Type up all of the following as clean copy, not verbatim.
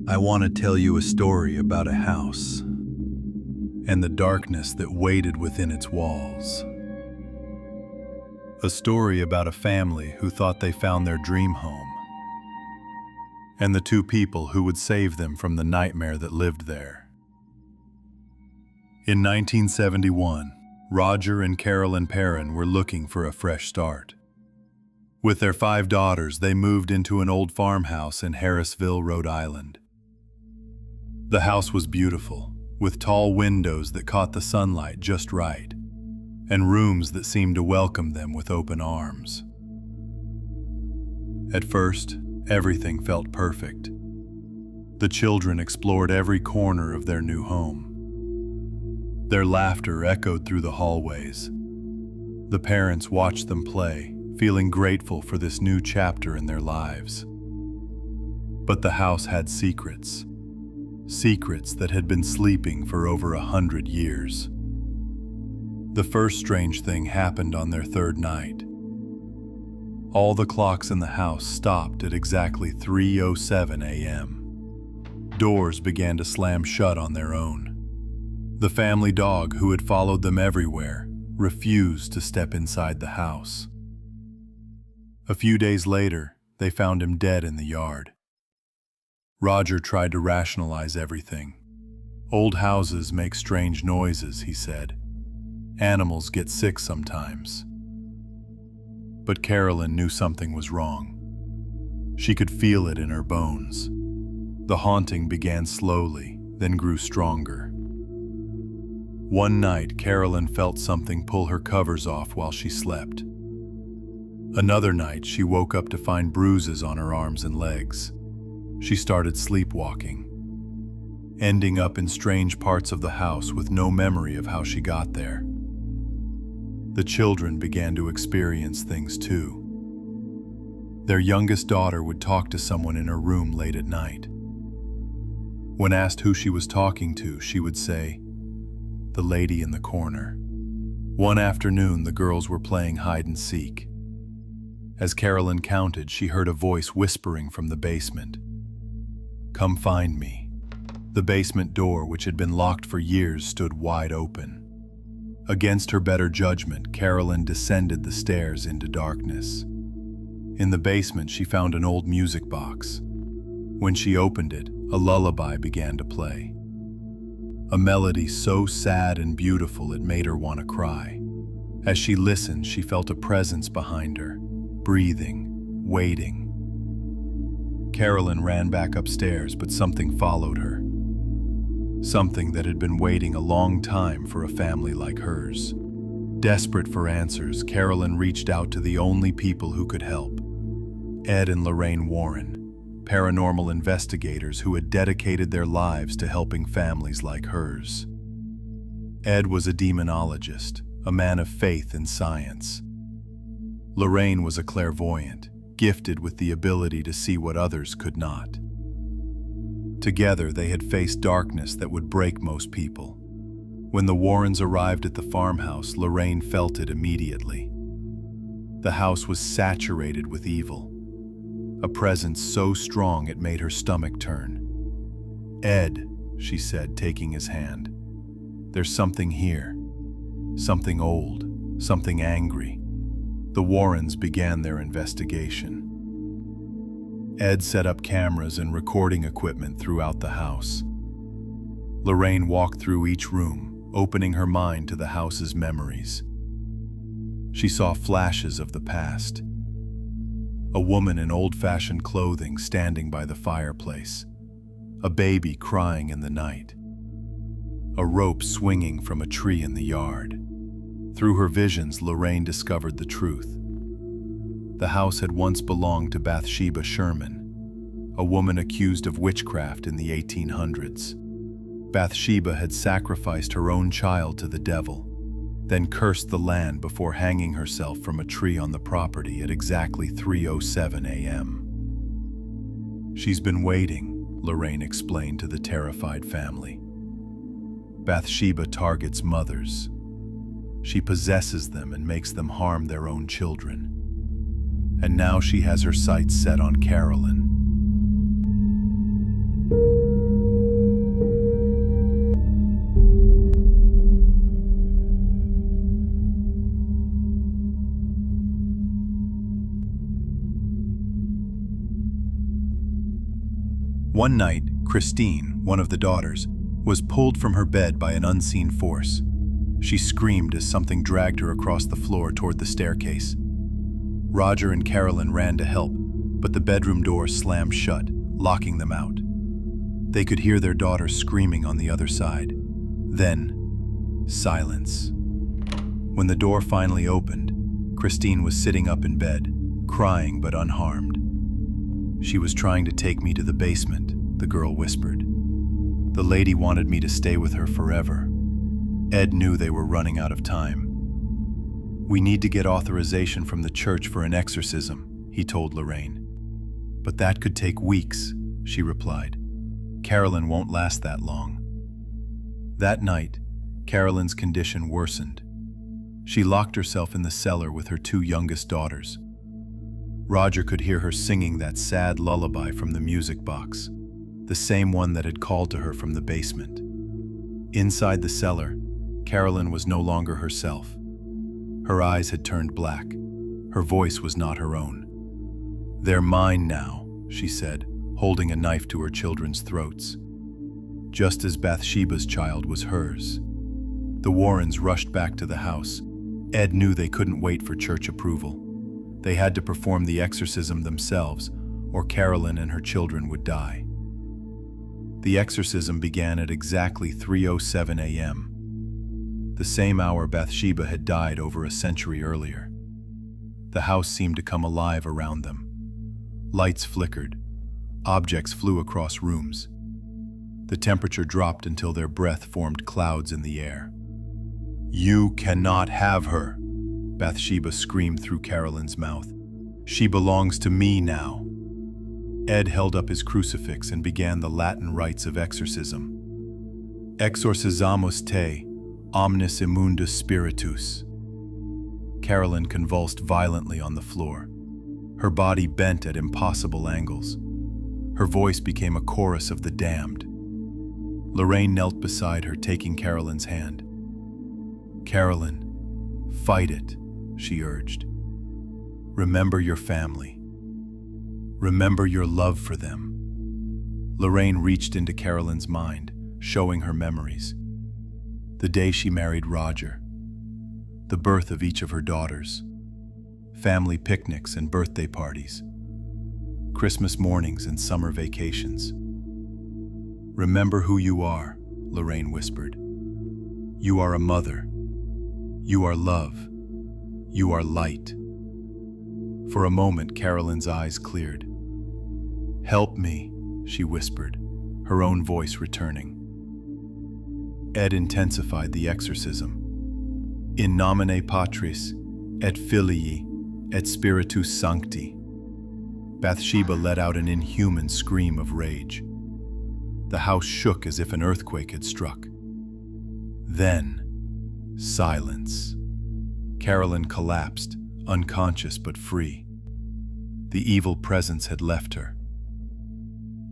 I want to tell you a story about a house and the darkness that waited within its walls. A story about a family who thought they found their dream home, and the two people who would save them from the nightmare that lived there. In 1971, Roger and Carolyn Perron were looking for a fresh start. With their 5 daughters, they moved into an old farmhouse in Harrisville, Rhode Island. The house was beautiful, with tall windows that caught the sunlight just right, and rooms that seemed to welcome them with open arms. At first, everything felt perfect. The children explored every corner of their new home. Their laughter echoed through the hallways. The parents watched them play, feeling grateful for this new chapter in their lives. But the house had secrets that had been sleeping for over 100 years. The first strange thing happened on their 3rd night. All the clocks in the house stopped at exactly 3:07 a.m. Doors began to slam shut on their own. The family dog, who had followed them everywhere, refused to step inside the house. A few days later, they found him dead in the yard. Roger tried to rationalize everything. "Old houses make strange noises," he said. "Animals get sick sometimes." But Carolyn knew something was wrong. She could feel it in her bones. The haunting began slowly, then grew stronger. One night, Carolyn felt something pull her covers off while she slept. Another night, she woke up to find bruises on her arms and legs. She started sleepwalking, ending up in strange parts of the house with no memory of how she got there. The children began to experience things too. Their youngest daughter would talk to someone in her room late at night. When asked who she was talking to, she would say, "The lady in the corner." One afternoon, the girls were playing hide and seek. As Carolyn counted, she heard a voice whispering from the basement, "Come find me." The basement door, which had been locked for years, stood wide open. Against her better judgment, Carolyn descended the stairs into darkness. In the basement, she found an old music box. When she opened it, a lullaby began to play. A melody so sad and beautiful it made her want to cry. As she listened, she felt a presence behind her, breathing, waiting. Carolyn ran back upstairs, but something followed her. Something that had been waiting a long time for a family like hers. Desperate for answers, Carolyn reached out to the only people who could help. Ed and Lorraine Warren, paranormal investigators who had dedicated their lives to helping families like hers. Ed was a demonologist, a man of faith and science. Lorraine was a clairvoyant, gifted with the ability to see what others could not. Together, they had faced darkness that would break most people. When the Warrens arrived at the farmhouse, Lorraine felt it immediately. The house was saturated with evil, a presence so strong it made her stomach turn. "Ed," she said, taking his hand, "there's something here. Something old, something angry." The Warrens began their investigation. Ed set up cameras and recording equipment throughout the house. Lorraine walked through each room, opening her mind to the house's memories. She saw flashes of the past. A woman in old-fashioned clothing standing by the fireplace. A baby crying in the night. A rope swinging from a tree in the yard. Through her visions, Lorraine discovered the truth. The house had once belonged to Bathsheba Sherman, a woman accused of witchcraft in the 1800s. Bathsheba had sacrificed her own child to the devil, then cursed the land before hanging herself from a tree on the property at exactly 3:07 a.m. "She's been waiting," Lorraine explained to the terrified family. "Bathsheba targets mothers. She possesses them and makes them harm their own children. And now she has her sights set on Carolyn." One night, Christine, one of the daughters, was pulled from her bed by an unseen force. She screamed as something dragged her across the floor toward the staircase. Roger and Carolyn ran to help, but the bedroom door slammed shut, locking them out. They could hear their daughter screaming on the other side. Then, silence. When the door finally opened, Christine was sitting up in bed, crying but unharmed. "She was trying to take me to the basement," the girl whispered. "The lady wanted me to stay with her forever. Ed knew they were running out of time. We need to get authorization from the church for an exorcism," he told Lorraine. "But that could take weeks," she replied. "Carolyn won't last that long." That night, Carolyn's condition worsened. She locked herself in the cellar with her two youngest daughters. Roger could hear her singing that sad lullaby from the music box, the same one that had called to her from the basement. Inside the cellar, Carolyn was no longer herself. Her eyes had turned black. Her voice was not her own. "They're mine now," she said, holding a knife to her children's throats. Just as Bathsheba's child was hers. The Warrens rushed back to the house. Ed knew they couldn't wait for church approval. They had to perform the exorcism themselves, or Carolyn and her children would die. The exorcism began at exactly 3:07 a.m., the same hour Bathsheba had died over a century earlier. The house seemed to come alive around them. Lights flickered. Objects flew across rooms. The temperature dropped until their breath formed clouds in the air. "You cannot have her," Bathsheba screamed through Carolyn's mouth. "She belongs to me now." Ed held up his crucifix and began the Latin rites of exorcism. "Exorcizamus te, omnis immundus spiritus." Carolyn convulsed violently on the floor. Her body bent at impossible angles. Her voice became a chorus of the damned. Lorraine knelt beside her, taking Carolyn's hand. "Carolyn, fight it," she urged. "Remember your family. Remember your love for them." Lorraine reached into Carolyn's mind, showing her memories. The day she married Roger, the birth of each of her daughters, family picnics and birthday parties, Christmas mornings and summer vacations. "Remember who you are," Lorraine whispered. "You are a mother. You are love. You are light." For a moment, Carolyn's eyes cleared. "Help me," she whispered, her own voice returning. Ed intensified the exorcism. "In nomine Patris, et Filii, et Spiritus Sancti." Bathsheba let out an inhuman scream of rage. The house shook as if an earthquake had struck. Then, silence. Carolyn collapsed, unconscious but free. The evil presence had left her.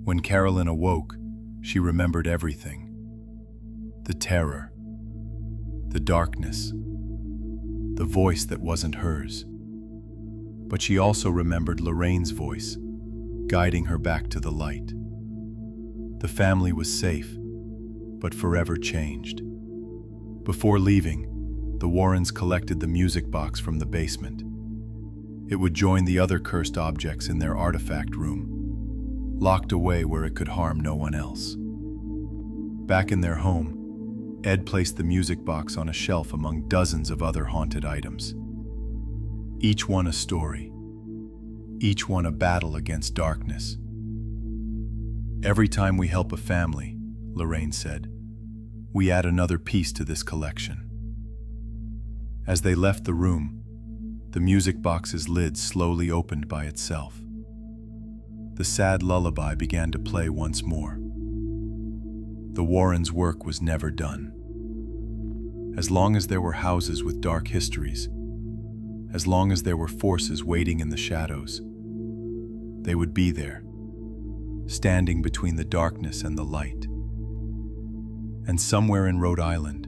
When Carolyn awoke, she remembered everything. The terror, the darkness, the voice that wasn't hers. But she also remembered Lorraine's voice, guiding her back to the light. The family was safe, but forever changed. Before leaving, the Warrens collected the music box from the basement. It would join the other cursed objects in their artifact room, locked away where it could harm no one else. Back in their home, Ed placed the music box on a shelf among dozens of other haunted items. Each one a story, each one a battle against darkness. "Every time we help a family," Lorraine said, "we add another piece to this collection." As they left the room, the music box's lid slowly opened by itself. The sad lullaby began to play once more. The Warrens' work was never done. As long as there were houses with dark histories, as long as there were forces waiting in the shadows, they would be there, standing between the darkness and the light. And somewhere in Rhode Island,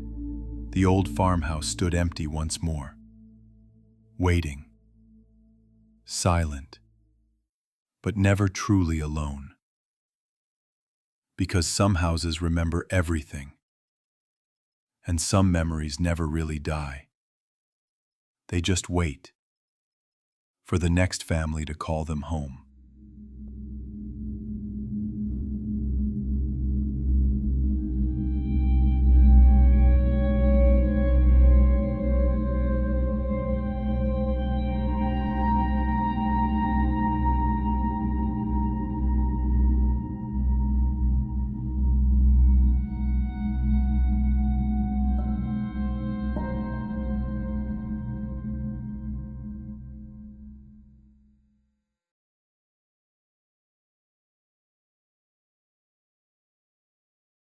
the old farmhouse stood empty once more, waiting, silent, but never truly alone. Because some houses remember everything, and some memories never really die. They just wait for the next family to call them home.